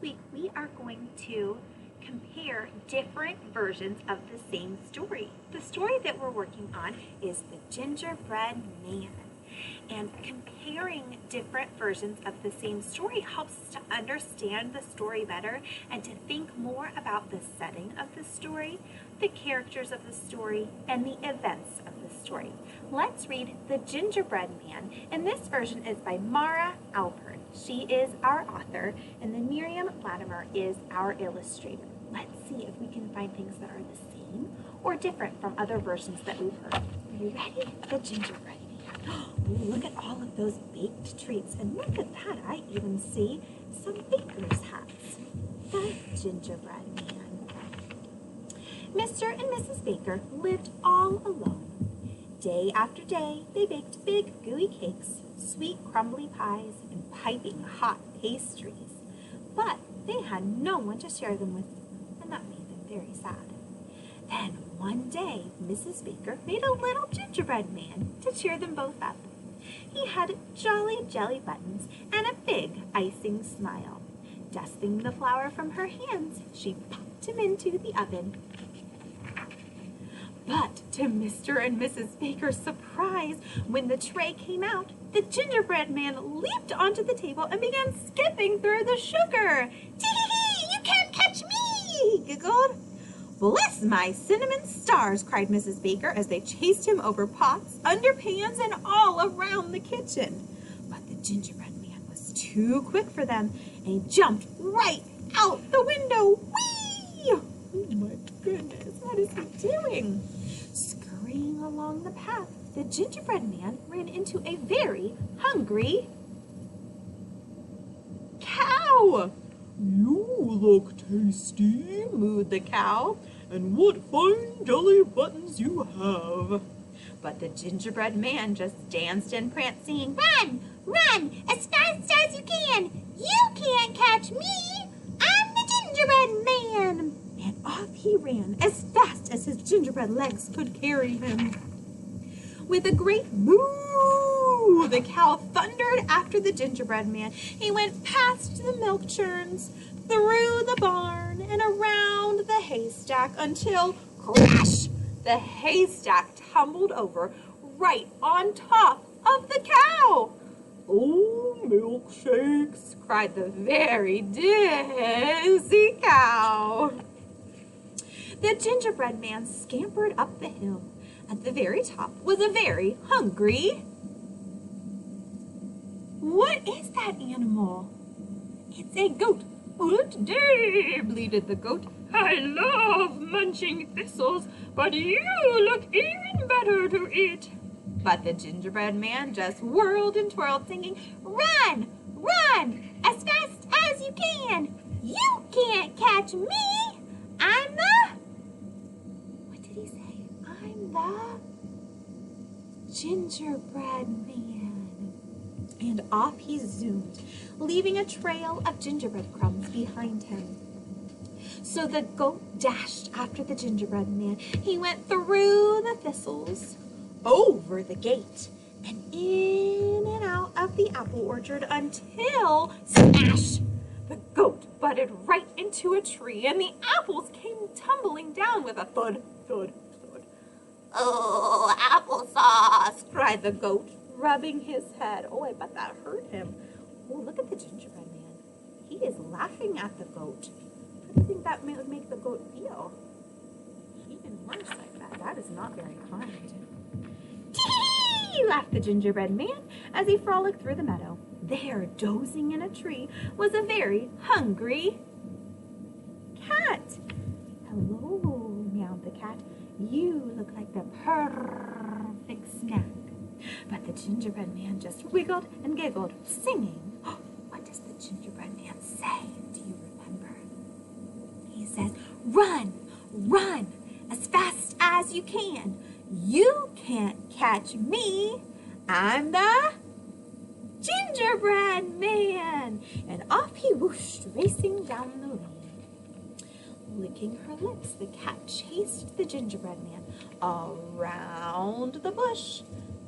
week we are going to compare different versions of the same story. The story that we're working on is the Gingerbread Man. And comparing different versions of the same story helps us to understand the story better and to think more about the setting of the story, the characters of the story, and the events of the story. Let's read The Gingerbread Man, and this version is by Mara Alpern. She is our author, and then Miriam Latimer is our illustrator. Let's see if we can find things that are the same or different from other versions that we've heard. Are you ready? The Gingerbread Man. Oh, look at all of those baked treats, and look at that, I even see some baker's hats. The Gingerbread Man. Mr. and Mrs. Baker lived all alone. Day after day, they baked big, gooey cakes, sweet, crumbly pies, and piping hot pastries. But they had no one to share them with, and that made them very sad. Then one day, Mrs. Baker made a little gingerbread man to cheer them both up. He had jolly jelly buttons and a big icing smile. Dusting the flour from her hands, she popped him into the oven. But to Mr. and Mrs. Baker's surprise, when the tray came out, the gingerbread man leaped onto the table and began skipping through the sugar. "Tee-hee-hee, you can't catch me!" he giggled. "Bless my cinnamon stars," cried Mrs. Baker as they chased him over pots, under pans, and all around the kitchen. But the gingerbread man was too quick for them, and he jumped right out the window. Whee! Oh my goodness, what is he doing? Scurrying along the path, the gingerbread man ran into a very hungry cow. "You look tasty," mooed the cow, "and what fine jelly buttons you have." But the gingerbread man just danced and pranced, singing, "Run, run, as fast as you can. You can't catch me. I'm the gingerbread man." And off he ran as fast as his gingerbread legs could carry him. With a great moo, the cow thundered after the gingerbread man. He went past the milk churns, through the barn, and around the haystack until, crash, the haystack tumbled over right on top of the cow. "Oh, milkshakes," cried the very dizzy cow. The gingerbread man scampered up the hill. At the very top was a very hungry... What is that animal? It's a goat. "Good day," bleated the goat. "I love munching thistles, but you look even better to eat." But the gingerbread man just whirled and twirled, singing, "Run, run, as fast as you can. You can't catch me. I'm the..." What did he say? "I'm the gingerbread man." And off he zoomed, leaving a trail of gingerbread crumbs behind him. So the goat dashed after the gingerbread man. He went through the thistles, over the gate, and in and out of the apple orchard until, smash! The goat butted right into a tree, and the apples came tumbling down with a thud, thud, thud. "Oh, applesauce!" cried the goat, rubbing his head. Oh, I bet that hurt him. Oh, look at the gingerbread man. He is laughing at the goat. How do you think that would make the goat feel? Even worse, I bet. That is not very kind. "Tee!" laughed the gingerbread man as he frolicked through the meadow. There, dozing in a tree, was a very hungry cat. "Hello," meowed the cat. "You look like the perfect snack." But the gingerbread man just wiggled and giggled, singing. What does the gingerbread man say? Do you remember? He says, "Run, run, as fast as you can. You can't catch me. I'm the gingerbread man." And off he whooshed, racing down the lane. Licking her lips, the cat chased the gingerbread man around the bush,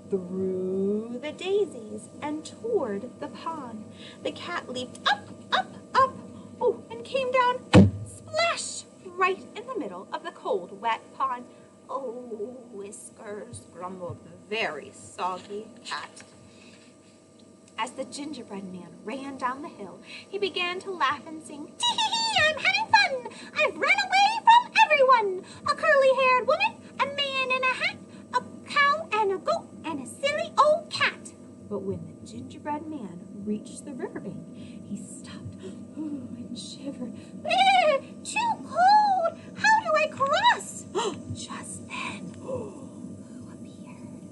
through the daisies, and toward the pond. The cat leaped up, up, up, oh, and came down, splash, right in the middle of the cold, wet pond. Oh, Whiskers, grumbled the very soggy cat. As the gingerbread man ran down the hill, he began to laugh and sing, "Tee-hee-hee, I'm having fun! I've run away from everyone! A curly-haired woman, a man in a hat, a cow and a goat, and a silly old cat!" But when the gingerbread man reached the riverbank, he stopped and shivered. "Too cold! How do I cross?" Just then, who appeared?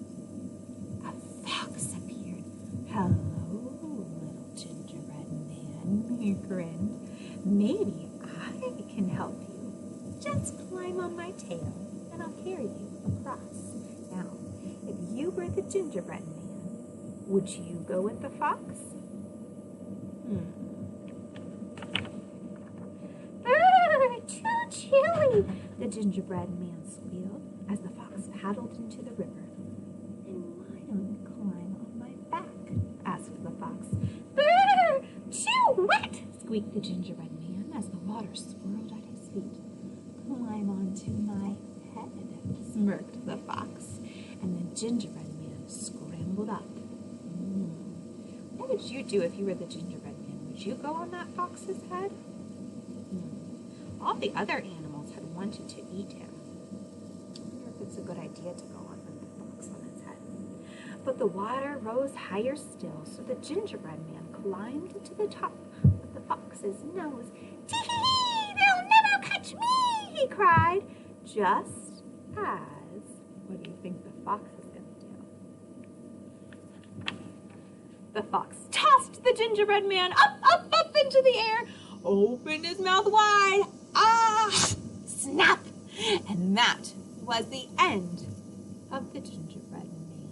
A fox appeared. "Hello, little gingerbread man," he grinned. "Maybe I can help you. Just climb on my tail and I'll carry you across. Now, if you were the gingerbread man, would you go with the fox?" "Too chilly," the gingerbread man squealed as the fox paddled into the river. "Then why don't you climb on my back?" asked the fox. "Too wet," squeaked the gingerbread man as the water swirled at his feet. "Climb onto my head," smirked the fox, and the gingerbread man scrambled up. What would you do if you were the gingerbread man? Would you go on that fox's head? All the other animals had wanted to eat him. I wonder if it's a good idea to go on with the fox on his head. But the water rose higher still, so the gingerbread man climbed to the top of the fox's nose. "Tee-hee-hee! They'll never catch me!" he cried. Just as, what do you think the fox is going to do? The fox tossed the gingerbread man up into the air, opened his mouth wide. Snap! And that was the end of the gingerbread man.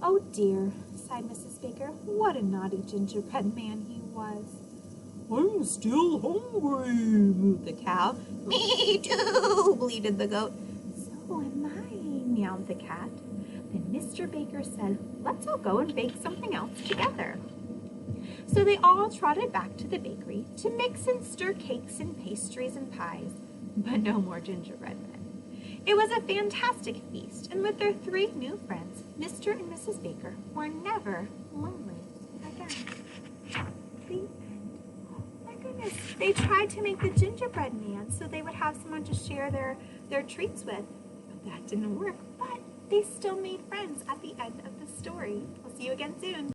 "Oh dear," sighed Mrs. Baker. "What a naughty gingerbread man he was." "I'm still hungry," mooed the cow. "Me too," bleated the goat. "So am I," meowed the cat. Then Mr. Baker said, "Let's all go and bake something else together." So they all trotted back to the bakery to mix and stir cakes and pastries and pies, but no more gingerbread men. It was a fantastic feast, and with their 3 new friends, Mr. and Mrs. Baker were never lonely again. The end. Oh my goodness. They tried to make the gingerbread man so they would have someone to share their treats with, but that didn't work. But they still made friends at the end of the story. We'll see you again soon.